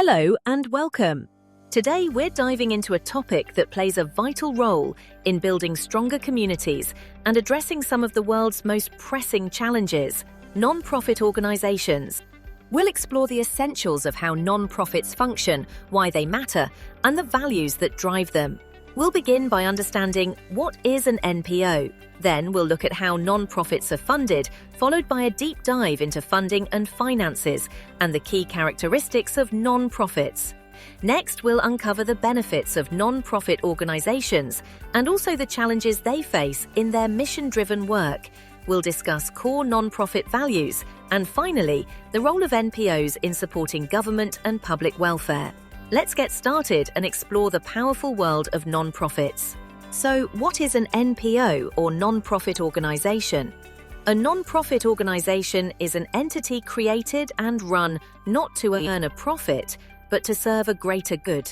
Hello and welcome. Today we're diving into a topic that plays a vital role in building stronger communities and addressing some of the world's most pressing challenges: non-profit organizations. We'll explore the essentials of how non-profits function, why they matter, and the values that drive them. We'll begin by understanding what is an NPO. Then we'll look at how non-profits are funded, followed by a deep dive into funding and finances and the key characteristics of non-profits. Next, we'll uncover the benefits of non-profit organizations and also the challenges they face in their mission-driven work. We'll discuss core non-profit values and finally, the role of NPOs in supporting government and public welfare. Let's get started and explore the powerful world of non-profits. So, what is an NPO or non-profit organization? A non-profit organization is an entity created and run not to earn a profit, but to serve a greater good.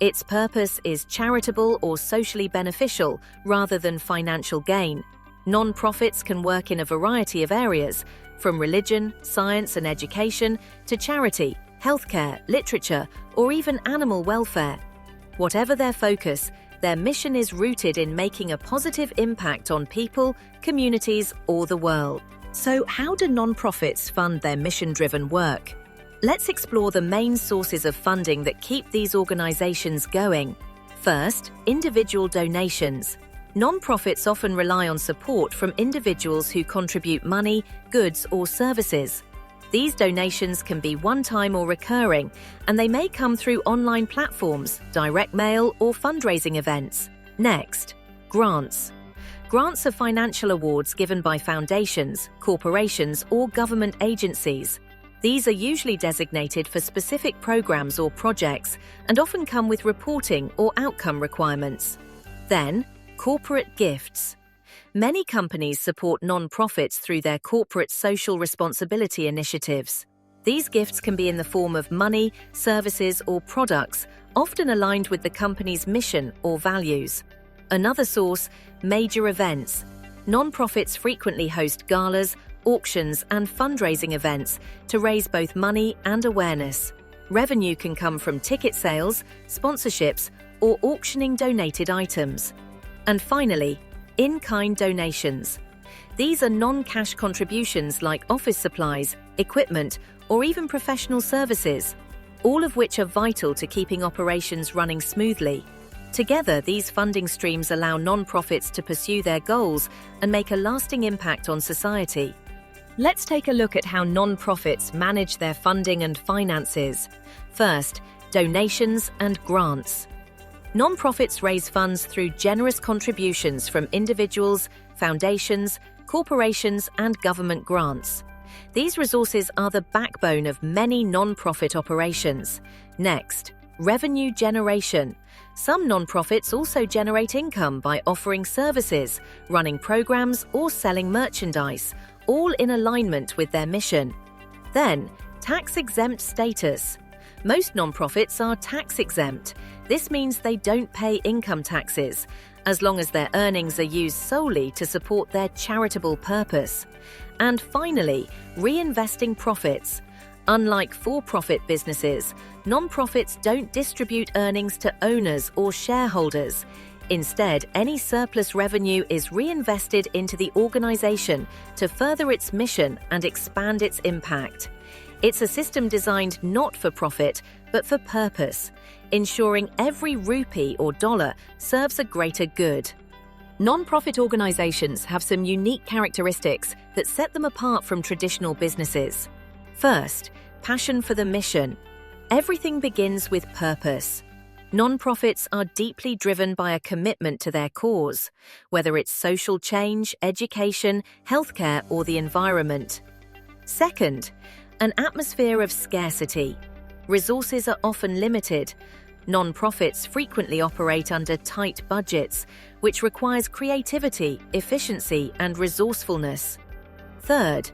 Its purpose is charitable or socially beneficial rather than financial gain. Non-profits can work in a variety of areas, from religion, science and education to charity, healthcare, literature, or even animal welfare. Whatever their focus, their mission is rooted in making a positive impact on people, communities, or the world. So, how do non-profits fund their mission-driven work? Let's explore the main sources of funding that keep these organizations going. First, individual donations. Non-profits often rely on support from individuals who contribute money, goods, or services. These donations can be one-time or recurring, and they may come through online platforms, direct mail, or fundraising events. Next, grants. Grants are financial awards given by foundations, corporations, or government agencies. These are usually designated for specific programs or projects and often come with reporting or outcome requirements. Then, corporate gifts. Many companies support non-profits through their corporate social responsibility initiatives. These gifts can be in the form of money, services, or products, often aligned with the company's mission or values. Another source, major events. Non-profits frequently host galas, auctions, and fundraising events to raise both money and awareness. Revenue can come from ticket sales, sponsorships, or auctioning donated items. And finally, in-kind donations. These are non-cash contributions like office supplies, equipment, or even professional services, all of which are vital to keeping operations running smoothly. Together, these funding streams allow non-profits to pursue their goals and make a lasting impact on society. Let's take a look at how non-profits manage their funding and finances. First, donations and grants. Non-profits raise funds through generous contributions from individuals, foundations, corporations, and government grants. These resources are the backbone of many non-profit operations. Next, revenue generation. Some non-profits also generate income by offering services, running programs, or selling merchandise, all in alignment with their mission. Then, tax-exempt status. Most non-profits are tax-exempt. This means they don't pay income taxes, as long as their earnings are used solely to support their charitable purpose. And finally, reinvesting profits. Unlike for-profit businesses, non-profits don't distribute earnings to owners or shareholders. Instead, any surplus revenue is reinvested into the organization to further its mission and expand its impact. It's a system designed not for profit, but for purpose, ensuring every rupee or dollar serves a greater good. Non-profit organizations have some unique characteristics that set them apart from traditional businesses. First, passion for the mission. Everything begins with purpose. Non-profits are deeply driven by a commitment to their cause, whether it's social change, education, healthcare, or the environment. Second, an atmosphere of scarcity. Resources are often limited. Non-profits frequently operate under tight budgets, which requires creativity, efficiency, and resourcefulness. Third,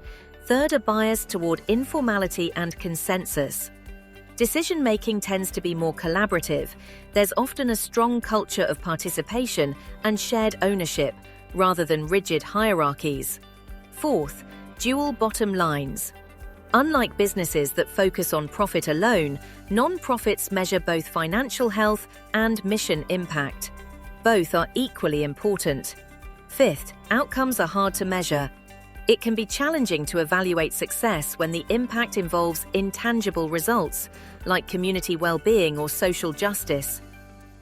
a bias toward informality and consensus. Decision-making tends to be more collaborative. There's often a strong culture of participation and shared ownership, rather than rigid hierarchies. Fourth, dual bottom lines. Unlike businesses that focus on profit alone, non-profits measure both financial health and mission impact. Both are equally important. Fifth, outcomes are hard to measure. It can be challenging to evaluate success when the impact involves intangible results, like community well-being or social justice.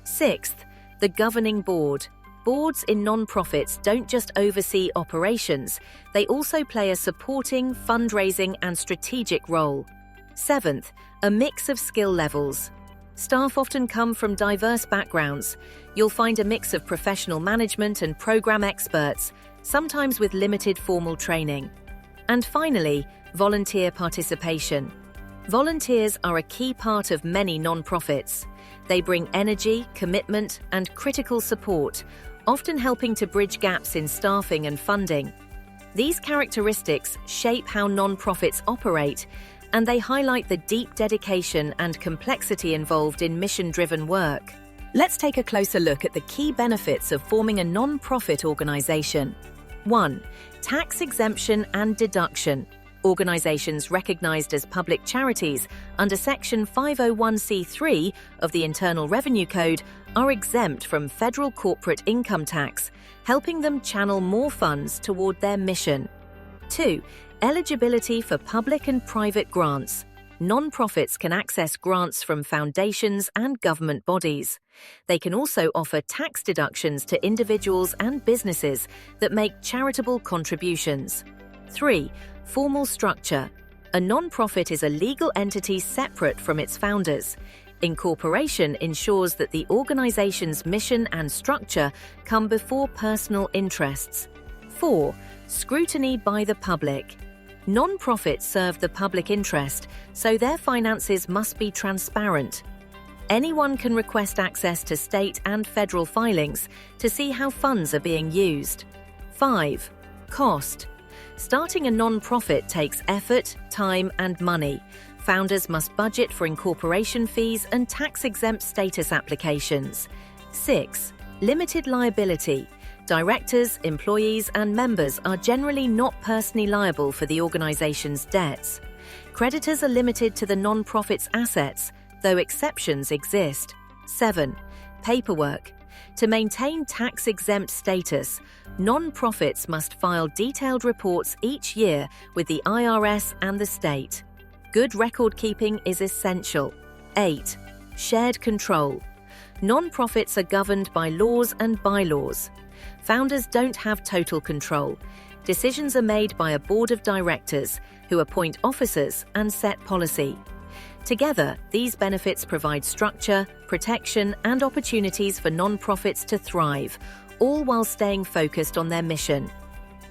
Sixth, the governing board. Boards in non-profits don't just oversee operations, they also play a supporting, fundraising, and strategic role. Seventh, a mix of skill levels. Staff often come from diverse backgrounds. You'll find a mix of professional management and program experts, sometimes with limited formal training. And finally, volunteer participation. Volunteers are a key part of many non-profits. They bring energy, commitment, and critical support, often helping to bridge gaps in staffing and funding. These characteristics shape how non-profits operate, and they highlight the deep dedication and complexity involved in mission-driven work. Let's take a closer look at the key benefits of forming a non-profit organization. 1. Tax exemption and deduction. Organizations recognized as public charities under Section 501c3 of the Internal Revenue Code are exempt from federal corporate income tax, helping them channel more funds toward their mission. 2. Eligibility for public and private grants. Non-profits can access grants from foundations and government bodies. They can also offer tax deductions to individuals and businesses that make charitable contributions. 3. Formal structure. A non-profit is a legal entity separate from its founders. Incorporation ensures that the organization's mission and structure come before personal interests. 4. Scrutiny by the public. Non-profits serve the public interest, so their finances must be transparent. Anyone can request access to state and federal filings to see how funds are being used. 5. Cost. Starting a non-profit takes effort, time, and money. Founders must budget for incorporation fees and tax-exempt status applications. 6. Limited liability. Directors, employees, and members are generally not personally liable for the organization's debts. Creditors are limited to the non-profit's assets, though exceptions exist. 7. Paperwork. To maintain tax-exempt status, non-profits must file detailed reports each year with the IRS and the state. Good record-keeping is essential. 8. Shared control. Non-profits are governed by laws and bylaws. Founders don't have total control. Decisions are made by a board of directors who appoint officers and set policy. Together, these benefits provide structure, protection, and opportunities for non-profits to thrive, all while staying focused on their mission.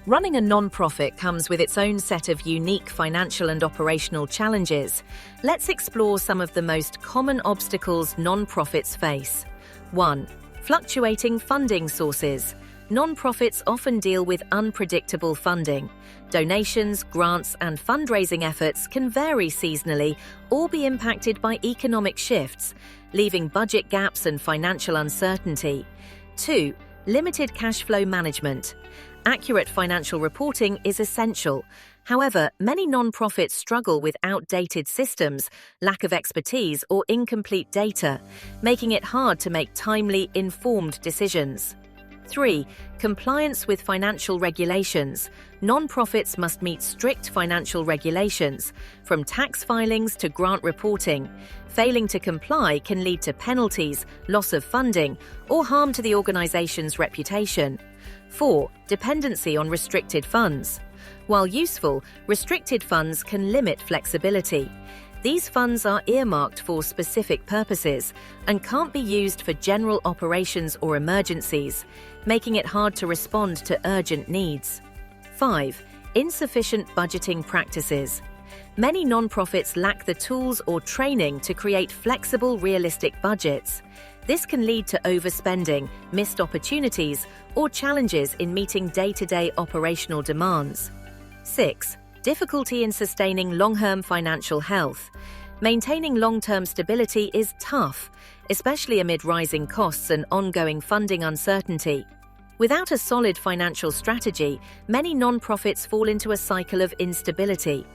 Running a non-profit comes with its own set of unique financial and operational challenges. Let's explore some of the most common obstacles non-profits face. 1. Fluctuating funding sources. Non-profits often deal with unpredictable funding. Donations, grants, and fundraising efforts can vary seasonally or be impacted by economic shifts, leaving budget gaps and financial uncertainty. 2. Limited cash flow management. Accurate financial reporting is essential. However, many non-profits struggle with outdated systems, lack of expertise, or incomplete data, making it hard to make timely, informed decisions. 3. Compliance with financial regulations. Non-profits must meet strict financial regulations, from tax filings to grant reporting. Failing to comply can lead to penalties, loss of funding, or harm to the organization's reputation. 4. Dependency on restricted funds. While useful, restricted funds can limit flexibility. These funds are earmarked for specific purposes and can't be used for general operations or emergencies, making it hard to respond to urgent needs. 5. Insufficient budgeting practices. Many non-profits lack the tools or training to create flexible, realistic budgets. This can lead to overspending, missed opportunities, or challenges in meeting day-to-day operational demands. 6. Difficulty in sustaining long-term financial health. Maintaining long-term stability is tough, especially amid rising costs and ongoing funding uncertainty. Without a solid financial strategy, many non-profits fall into a cycle of instability.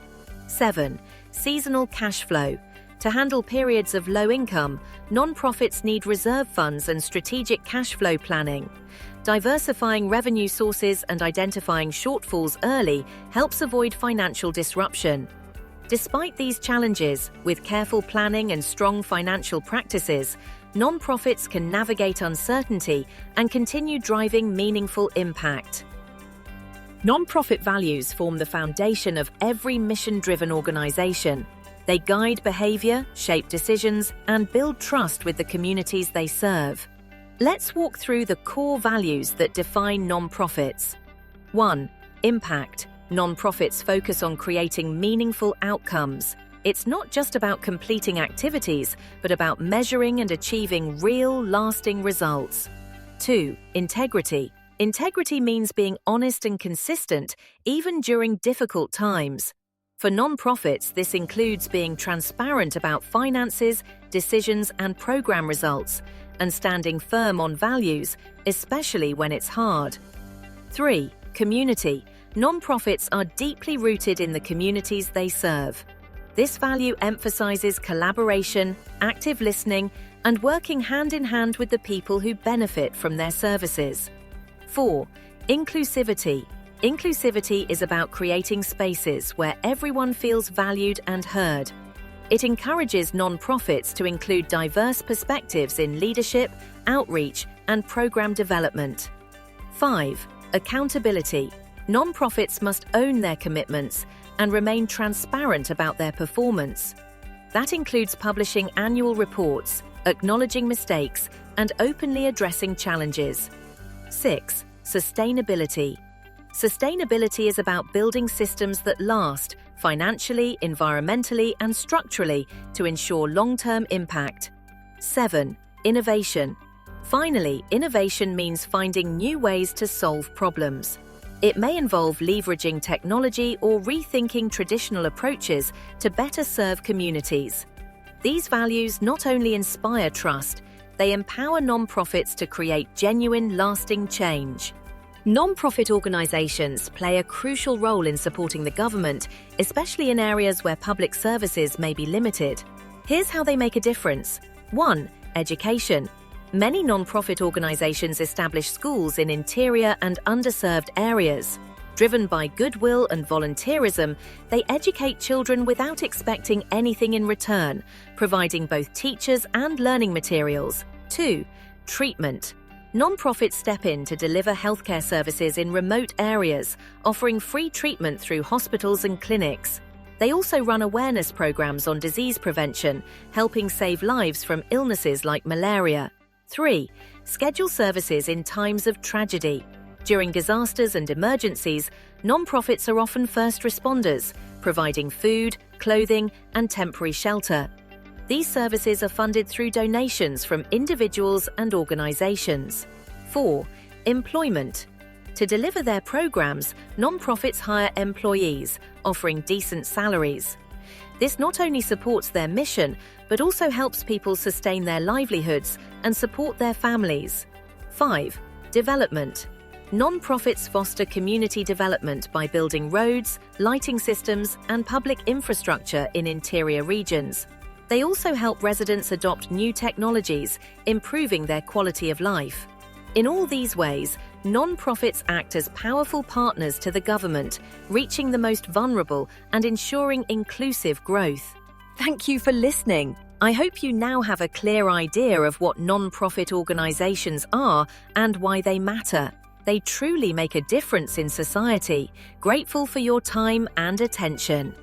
7. Seasonal cash flow. To handle periods of low income, non-profits need reserve funds and strategic cash flow planning. Diversifying revenue sources and identifying shortfalls early helps avoid financial disruption. Despite these challenges, with careful planning and strong financial practices, non-profits can navigate uncertainty and continue driving meaningful impact. Non-profit values form the foundation of every mission-driven organization. They guide behavior, shape decisions, and build trust with the communities they serve. Let's walk through the core values that define non-profits. 1. Impact. Non-profits focus on creating meaningful outcomes. It's not just about completing activities, but about measuring and achieving real, lasting results. 2. Integrity. Integrity means being honest and consistent, even during difficult times. For non-profits, this includes being transparent about finances, decisions, and program results, and standing firm on values, especially when it's hard. 3. Community. Non-profits are deeply rooted in the communities they serve. This value emphasizes collaboration, active listening, and working hand in hand with the people who benefit from their services. 4. Inclusivity. Inclusivity is about creating spaces where everyone feels valued and heard. It encourages non-profits to include diverse perspectives in leadership, outreach, and program development. 5. Accountability. Non-profits must own their commitments and remain transparent about their performance. That includes publishing annual reports, acknowledging mistakes, and openly addressing challenges. 6. Sustainability. Sustainability is about building systems that last, financially, environmentally, and structurally, to ensure long-term impact. 7. Innovation. Finally, innovation means finding new ways to solve problems. It may involve leveraging technology or rethinking traditional approaches to better serve communities. These values not only inspire trust, they empower non-profits to create genuine, lasting change. Non-profit organizations play a crucial role in supporting the government, especially in areas where public services may be limited. Here's how they make a difference. 1. Education. Many non-profit organizations establish schools in interior and underserved areas. Driven by goodwill and volunteerism, they educate children without expecting anything in return, providing both teachers and learning materials. 2. Treatment. Non-profits step in to deliver healthcare services in remote areas, offering free treatment through hospitals and clinics. They also run awareness programs on disease prevention, helping save lives from illnesses like malaria. 3. Schedule services in times of tragedy. During disasters and emergencies, non-profits are often first responders, providing food, clothing, and temporary shelter. These services are funded through donations from individuals and organizations. 4. Employment. To deliver their programs, non-profits hire employees, offering decent salaries. This not only supports their mission, but also helps people sustain their livelihoods and support their families. 5. Development. Non-profits foster community development by building roads, lighting systems, and public infrastructure in interior regions. They also help residents adopt new technologies, improving their quality of life. In all these ways, non-profits act as powerful partners to the government, reaching the most vulnerable and ensuring inclusive growth. Thank you for listening. I hope you now have a clear idea of what non-profit organizations are and why they matter. They truly make a difference in society. Grateful for your time and attention.